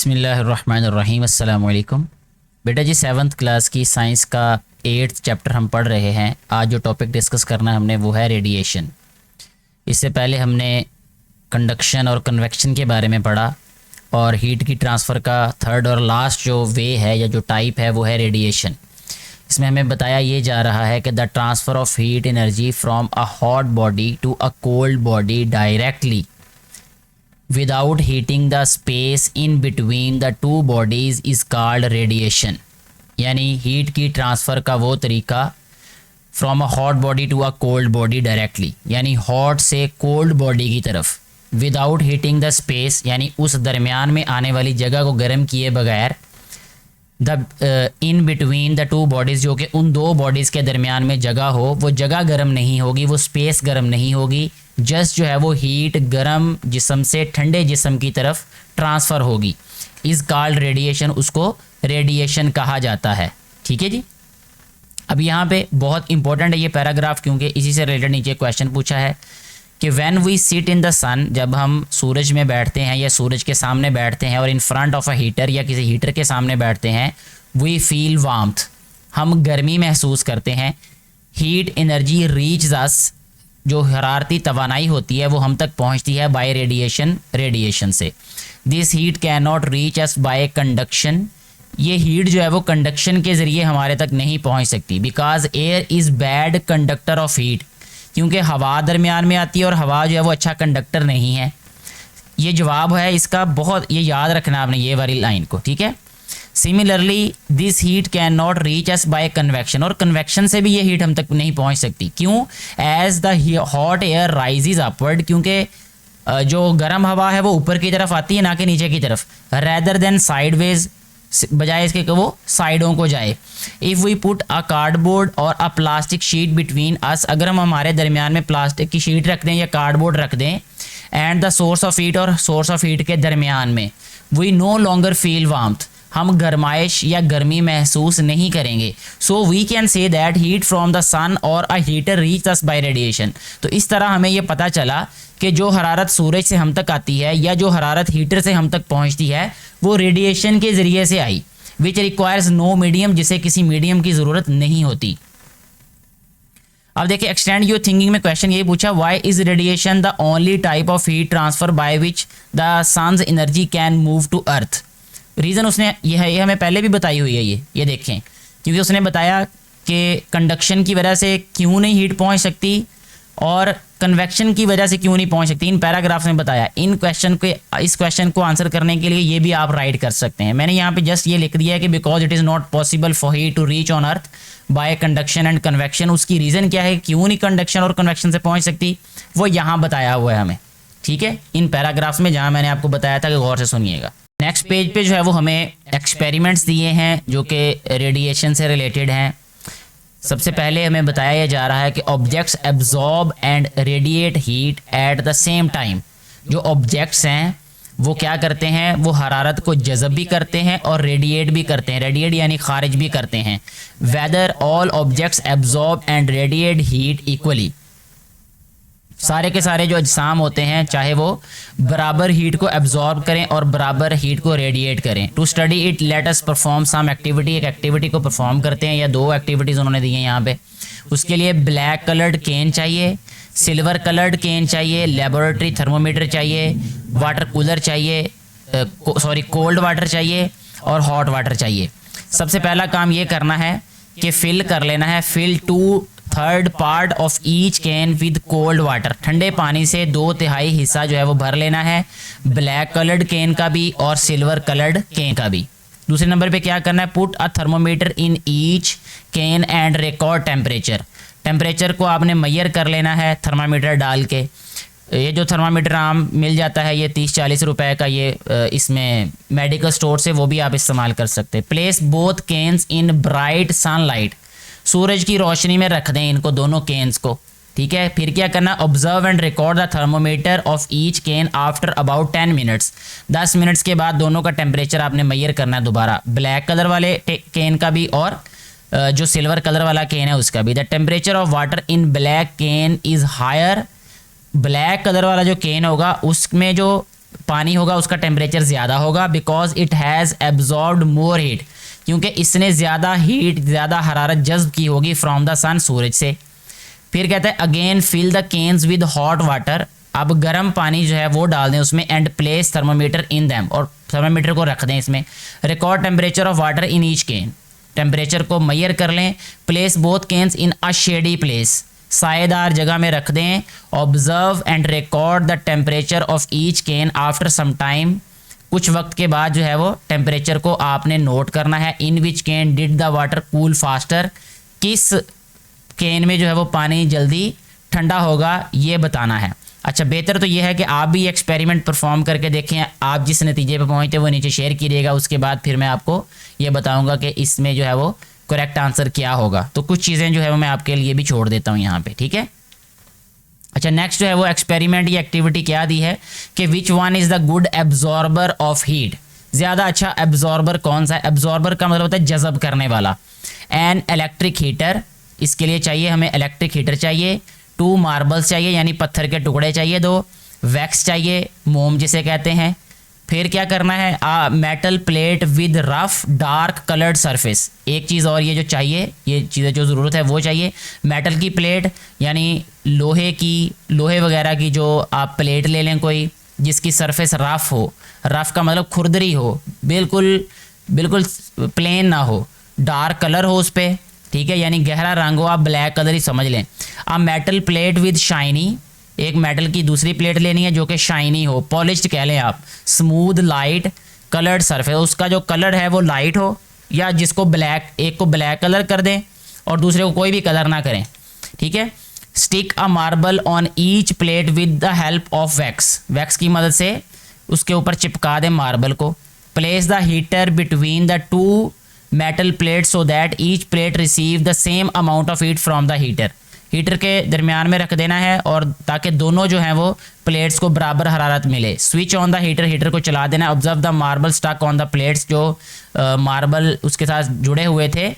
बिस्मिल्लाहिर्रहमानिर्रहीम। अस्सलाम वालेकुम। बेटा जी 7th क्लास की साइंस का 8th चैप्टर हम पढ़ रहे हैं। आज जो टॉपिक डिस्कस करना है हमने वो है रेडिएशन। इससे पहले हमने कंडक्शन और कन्वेक्शन के बारे में पढ़ा और हीट की ट्रांसफ़र का थर्ड और लास्ट जो वे है या जो टाइप है वो है रेडिएशन। इसमें हमें बताया ये जा रहा है कि the transfer of heat energy from a hot body to a cold body directly without heating the space in between the two bodies is called radiation। यानी हीट की ट्रांसफ़र का वो तरीका from a hot body to a cold body directly, यानी hot से cold body की तरफ, without heating the space यानी उस दरमियान में आने वाली जगह को गर्म किए बगैर, the in between the two bodies, जो कि उन दो बॉडीज़ के दरमियान में जगह हो, वो जगह गर्म नहीं होगी, वो स्पेस गर्म नहीं होगी, जस्ट जो है वो हीट गर्म जिस्म से ठंडे जिस्म की तरफ ट्रांसफ़र होगी। इस कॉल्ड रेडिएशन, उसको रेडिएशन कहा जाता है। ठीक है जी। अब यहाँ पे बहुत इंपॉर्टेंट है ये पैराग्राफ, क्योंकि इसी से रिलेटेड नीचे क्वेश्चन पूछा है कि when we sit in the sun, जब हम सूरज में बैठते हैं या सूरज के सामने बैठते हैं और in front of a heater या किसी हीटर के सामने बैठते हैं, वी फील वार्मथ, हम गर्मी महसूस करते हैं। हीट एनर्जी रीच अस, जो हरारती तवानाई होती है वो हम तक पहुंचती है बाय रेडिएशन, रेडिएशन से। This heat can not reach us bye conduction, ये हीट जो है वो कंडक्शन के ज़रिए हमारे तक नहीं पहुंच सकती। Because air is bad conductor of heat, क्योंकि हवा दरमियान में आती है और हवा जो है वो अच्छा कंडक्टर नहीं है। ये जवाब है इसका, बहुत ये याद रखना आपने ये वाली लाइन को। ठीक है। Similarly this heat can not reach us by convection, और कन्वेक्शन से भी ये हीट हम तक नहीं पहुंच सकती। क्यों? As the hot air rises upward, क्योंकि जो गर्म हवा है वो ऊपर की तरफ आती है ना कि नीचे की तरफ, रैदर देन साइडवेज, बजाय इसके कि वो साइडों को जाए। If we put a cardboard और a plastic sheet between us, अगर हम हमारे दरमियान में प्लास्टिक की शीट रख दें या कार्डबोर्ड रख दें, and the source of heat, और सोर्स ऑफ हीट के दरमियान में, we no longer feel warmth, हम गर्माइश या गर्मी महसूस नहीं करेंगे। So we can say that heat from the sun और a heater reach us by radiation. तो इस तरह हमें ये पता चला कि जो हरारत सूरज से हम तक आती है या जो हरारत हीटर से हम तक पहुंचती है वो रेडिएशन के ज़रिए से आई, विच रिक्वायर्स नो मीडियम, जिसे किसी मीडियम की ज़रूरत नहीं होती। अब देखिए, एक्सटेंड योर थिंकिंग में क्वेश्चन ये पूछा, why is radiation the only type of heat transfer by which the sun's energy can move to earth. Reason उसने ये हमें पहले भी बताई हुई है। ये देखें, क्योंकि उसने बताया कि कंडक्शन की वजह से क्यों नहीं हीट पहुंच सकती और कन्वेक्शन की वजह से क्यों नहीं पहुंच सकती। इन पैराग्राफ्स में बताया। इस क्वेश्चन को आंसर करने के लिए ये भी आप राइट कर सकते हैं। मैंने यहाँ पे जस्ट ये लिख दिया है कि because it is not possible for heat to reach on earth by conduction and convection. उसकी रीज़न क्या है, क्यों नहीं कंडक्शन और कन्वेक्शन से पहुँच सकती, वो यहाँ बताया हुआ है हमें। ठीक है, इन पैराग्राफ्स में जहाँ मैंने आपको बताया था कि गौर से सुनिएगा। नेक्स्ट पेज पे जो है वो हमें एक्सपेरिमेंट्स दिए हैं जो कि रेडिएशन से रिलेटेड हैं। सबसे पहले हमें बताया जा रहा है कि objects absorb and radiate heat at the same time. जो ऑब्जेक्ट्स हैं वो क्या करते हैं, वो हरारत को जज़ब भी करते हैं और रेडिएट भी करते हैं। रेडिएट यानी खारिज भी करते हैं। Whether all objects absorb and radiate heat equally, सारे के सारे जो अजसाम होते हैं चाहे वो बराबर हीट को एब्जॉर्ब करें और बराबर हीट को रेडिएट करें। To study it let us perform some activity, एक एक्टिविटी को परफॉर्म करते हैं, या दो एक्टिविटीज़ उन्होंने दी हैं यहाँ पे। उसके लिए ब्लैक कलर्ड केन चाहिए, सिल्वर कलर्ड केन चाहिए, लेबोरेटरी थर्मोमीटर चाहिए, वाटर कूलर चाहिए, कोल्ड वाटर चाहिए और हॉट वाटर चाहिए। सबसे पहला काम ये करना है कि फिल कर लेना है, fill 2/3 part of each can with cold water, ठंडे पानी से 2/3 हिस्सा जो है वो भर लेना है, ब्लैक कलर्ड केन का भी और सिल्वर कलर्ड केन का भी। दूसरे नंबर पे क्या करना है, put a thermometer in each can and record temperature. Temperature को आपने मैयर कर लेना है थर्मामीटर डाल के। ये जो थर्मामीटर आम मिल जाता है ये 30-40 रुपए का, ये इसमें मेडिकल स्टोर से, वो भी आप इस्तेमाल कर सकते हैं। प्लेस बोथ केन्स इन ब्राइट सनलाइट, सूरज की रोशनी में रख दें इनको दोनों केन्स को। ठीक है। फिर क्या करना, observe and record the thermometer of each can after about 10 minutes. 10 minutes के बाद दोनों का टेम्परेचर आपने मैयर करना है दोबारा, ब्लैक कलर वाले केन का भी और जो सिल्वर कलर वाला केन है उसका भी। The temperature of water in black can is higher, black colour वाला जो केन होगा उसमें जो पानी होगा उसका टेम्परेचर ज़्यादा होगा, because it has absorbed more heat, क्योंकि इसने ज़्यादा हीट, ज़्यादा हरारत जज्ब की होगी फ्रॉम द सन, सूरज से। फिर कहता है again fill the cans with hot water, अब गर्म पानी जो है वो डाल दें उसमें, and place thermometer in them, और थर्मोमीटर को रख दें इसमें। Record temperature of water in each can, temperature को मैयर कर लें। Place both cans in a shady place, सायेदार जगह में रख दें। Observe and record the temperature of each can after some time, कुछ वक्त के बाद जो है वो टेम्परेचर को आपने नोट करना है। In which can did the water cool faster, किस केन में जो है वो पानी जल्दी ठंडा होगा ये बताना है। अच्छा, बेहतर तो ये है कि आप भी एक्सपेरिमेंट परफॉर्म करके देखें, आप जिस नतीजे पे पहुँचते वो नीचे शेयर कीजिएगा, उसके बाद फिर मैं आपको ये बताऊंगा कि इसमें जो है वो करेक्ट आंसर क्या होगा। तो कुछ चीज़ें जो है वो मैं आपके लिए भी छोड़ देता हूँ यहाँ पे, ठीक है। अच्छा, नेक्स्ट जो है वो एक्सपेरिमेंट या एक्टिविटी क्या दी है कि which one is the good absorber of heat, ज़्यादा अच्छा एब्जॉर्बर कौन सा है। एब्जॉर्बर का मतलब होता है जज़ब करने वाला। एन इलेक्ट्रिक हीटर, इसके लिए चाहिए हमें इलेक्ट्रिक हीटर चाहिए। 2 मार्बल्स चाहिए यानी पत्थर के टुकड़े चाहिए 2। वैक्स चाहिए, मोम जिसे कहते हैं। फिर क्या करना है, metal plate with rough dark coloured surface, एक चीज़ और ये जो चाहिए, ये चीज़ें जो ज़रूरत है वो चाहिए। मेटल की प्लेट यानी लोहे वगैरह की जो आप प्लेट ले लें कोई, जिसकी सरफेस रफ हो, रफ का मतलब खुरदरी हो, बिल्कुल प्लेन ना हो, डार्क कलर हो उस पर, ठीक है, यानी गहरा रंग हो, आप ब्लैक कलर ही समझ लें। अब मेटल प्लेट विद शाइनी, एक मेटल की दूसरी प्लेट लेनी है जो कि शाइनी हो, पॉलिश्ड कह लें आप, स्मूथ लाइट कलर्ड सरफेस, उसका जो कलर है वो लाइट हो, या जिसको ब्लैक, एक को ब्लैक कलर कर दें और दूसरे को कोई भी कलर ना करें, ठीक है। Stick a marble on each plate with the help of wax, wax की मदद से उसके ऊपर चिपका दें मार्बल को। Place the heater between the 2 metal plate so that each plate receive the same amount of heat from the heater, heater के दरमियान में रख देना है और ताकि दोनों जो हैं वो प्लेट्स को बराबर हरारत मिले। Switch on the heater, heater को चला देना। Observe the marble stuck on the plates, जो मार्बल उसके साथ जुड़े हुए थे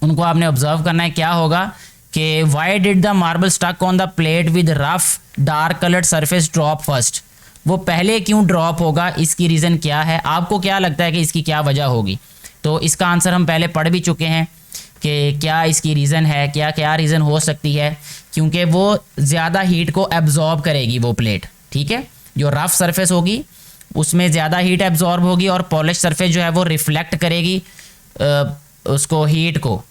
उनको आपने ऑब्जर्व करना है। क्या होगा कि why did the marble stuck on the plate with rough dark coloured surface drop first, वो पहले क्यों ड्रॉप होगा, इसकी रीज़न क्या है, आपको क्या लगता है कि इसकी क्या वजह होगी। तो इसका आंसर हम पहले पढ़ भी चुके हैं कि क्या इसकी रीज़न है, क्या रीज़न हो सकती है, क्योंकि वो ज़्यादा हीट को एब्जॉर्ब करेगी वो प्लेट, ठीक है। जो रफ सरफेस होगी उसमें ज़्यादा हीट एब्जॉर्ब होगी और पॉलिश सरफेस जो है वो रिफ्लेक्ट करेगी उसको, हीट को,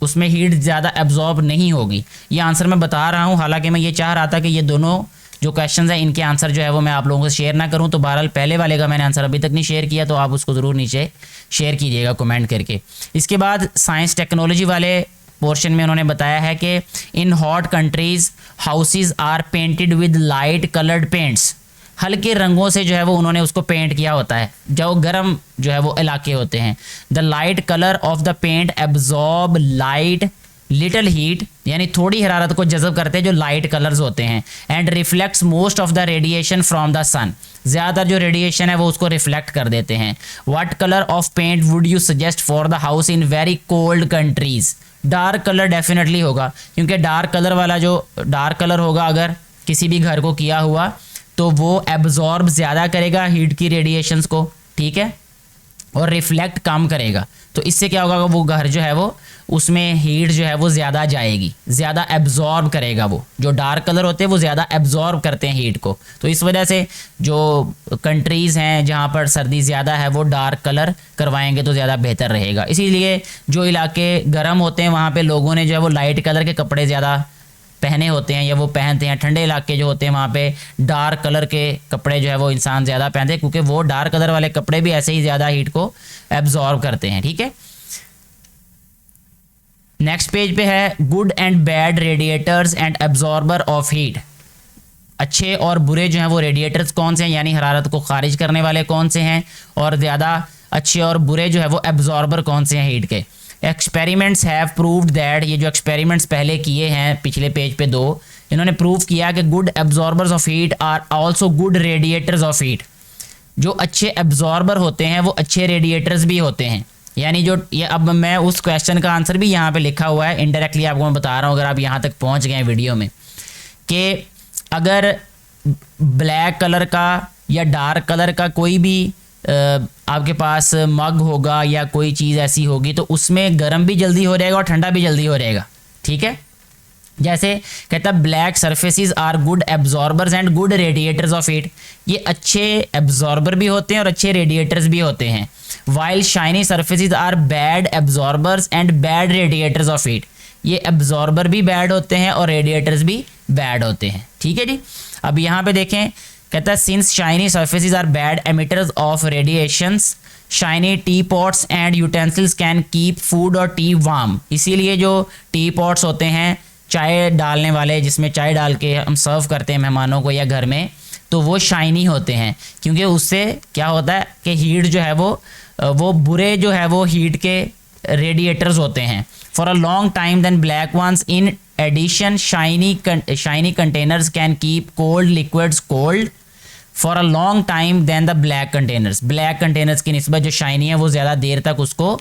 उसमें हीट ज़्यादा एब्जॉर्ब नहीं होगी। ये आंसर मैं बता रहा हूँ, हालांकि मैं ये चाह रहा था कि ये दोनों जो क्वेश्चंस हैं इनके आंसर जो है वो मैं आप लोगों से शेयर ना करूं, तो बहरहाल पहले वाले का मैंने आंसर अभी तक नहीं शेयर किया, तो आप उसको ज़रूर नीचे शेयर कीजिएगा कमेंट करके। इसके बाद साइंस टेक्नोलॉजी वाले पोर्शन में उन्होंने बताया है कि in hot countries houses are painted with light coloured paints, हल्के रंगों से जो है वो उन्होंने उसको पेंट किया होता है जो गर्म जो है वो इलाके होते हैं। The light colour of the paint absorb light little heat, यानी थोड़ी हरारत को जज़ब करते हैं जो लाइट कलर्स होते हैं। And reflects most of the radiation from the sun, ज़्यादातर जो रेडिएशन है वो उसको रिफ्लेक्ट कर देते हैं। What colour of paint would you suggest for the house in very cold countries, dark colour definitely होगा, क्योंकि डार्क कलर वाला जो डार्क कलर होगा अगर किसी भी घर को किया हुआ तो वो एब्जॉर्ब ज़्यादा करेगा हीट की रेडिएशंस को, ठीक है, और रिफ्लेक्ट कम करेगा। तो इससे क्या होगा, वो घर जो है वो उसमें हीट जो है वो ज़्यादा जाएगी, ज़्यादा एब्जॉर्ब करेगा। वो जो डार्क कलर होते हैं वो ज़्यादा एब्जॉर्ब करते हैं हीट को, तो इस वजह से जो कंट्रीज़ हैं जहाँ पर सर्दी ज़्यादा है वो डार्क कलर करवाएंगे तो ज़्यादा बेहतर रहेगा। इसीलिए जो इलाके गर्म होते हैं वहाँ पे लोगों ने जो है वो लाइट कलर के कपड़े ज़्यादा पहने होते हैं या वो पहनते हैं। ठंडे इलाके जो होते हैं वहाँ पे डार्क कलर के कपड़े जो है वो इंसान ज़्यादा पहनते हैं, क्योंकि वो डार्क कलर वाले कपड़े भी ऐसे ही ज़्यादा हीट को एब्जॉर्ब करते हैं, ठीक है। नेक्स्ट पेज पे है good and bad radiators and absorber of heat, अच्छे और बुरे जो हैं वो रेडिएटर्स कौन से हैं, यानी हरारत को खारिज करने वाले कौन से हैं, और ज़्यादा अच्छे और बुरे जो है वो एब्जॉर्बर कौन से हैं हीट के। एक्सपेरिमेंट्स हैव प्रूव्ड दैट, ये जो एक्सपेरिमेंट्स पहले किए हैं पिछले पेज पे 2, इन्होंने प्रूव किया कि good absorbers of heat are also good radiators of heat, जो अच्छे एब्जॉर्बर होते हैं वो अच्छे रेडिएटर्स भी होते हैं। यानी जो ये, अब मैं उस क्वेश्चन का आंसर भी यहाँ पे लिखा हुआ है, इनडायरेक्टली आपको मैं बता रहा हूँ अगर आप यहाँ तक पहुँच गए वीडियो में, कि अगर ब्लैक कलर का या डार्क कलर का कोई भी आपके पास मग होगा या कोई चीज़ ऐसी होगी तो उसमें गर्म भी जल्दी हो जाएगा और ठंडा भी जल्दी हो जाएगा, ठीक है। जैसे कहता है black surfaces are good absorbers and good radiators of heat, ये अच्छे एब्जॉर्बर भी होते हैं और अच्छे रेडिएटर्स भी होते हैं। While shiny surfaces are bad absorbers and bad radiators of heat, ये एब्जॉर्बर भी बैड होते हैं और रेडिएटर्स भी बैड होते हैं, ठीक है जी। अब यहाँ पे देखें, कहता है since shiny surfaces are bad emitters of radiations shiny tea pots and utensils can keep food और टी वार्म, इसीलिए जो टी पॉट्स होते हैं चाय डालने वाले, जिसमें चाय डाल के हम सर्व करते हैं मेहमानों को या घर में, तो वो शाइनी होते हैं क्योंकि उससे क्या होता है कि हीट जो है वो बुरे जो है वो हीट के रेडिएटर्स होते हैं। For a long time than black ones in addition shiny containers can keep cold liquids cold for a long time than the black containers, black containers की निस्बत जो शाइनी है वो ज़्यादा देर तक उसको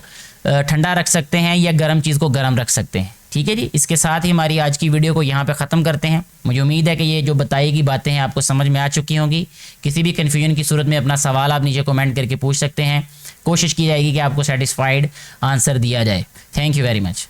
ठंडा रख सकते हैं या गर्म चीज़ को गर्म रख सकते हैं, ठीक है जी। इसके साथ ही हमारी आज की वीडियो को यहाँ पे ख़त्म करते हैं। मुझे उम्मीद है कि ये जो बताई गई बातें हैं आपको समझ में आ चुकी होंगी। किसी भी कन्फ्यूजन की सूरत में अपना सवाल आप नीचे कमेंट करके पूछ सकते हैं, कोशिश की जाएगी कि आपको सेटिस्फाइड आंसर दिया जाए। Thank you very much.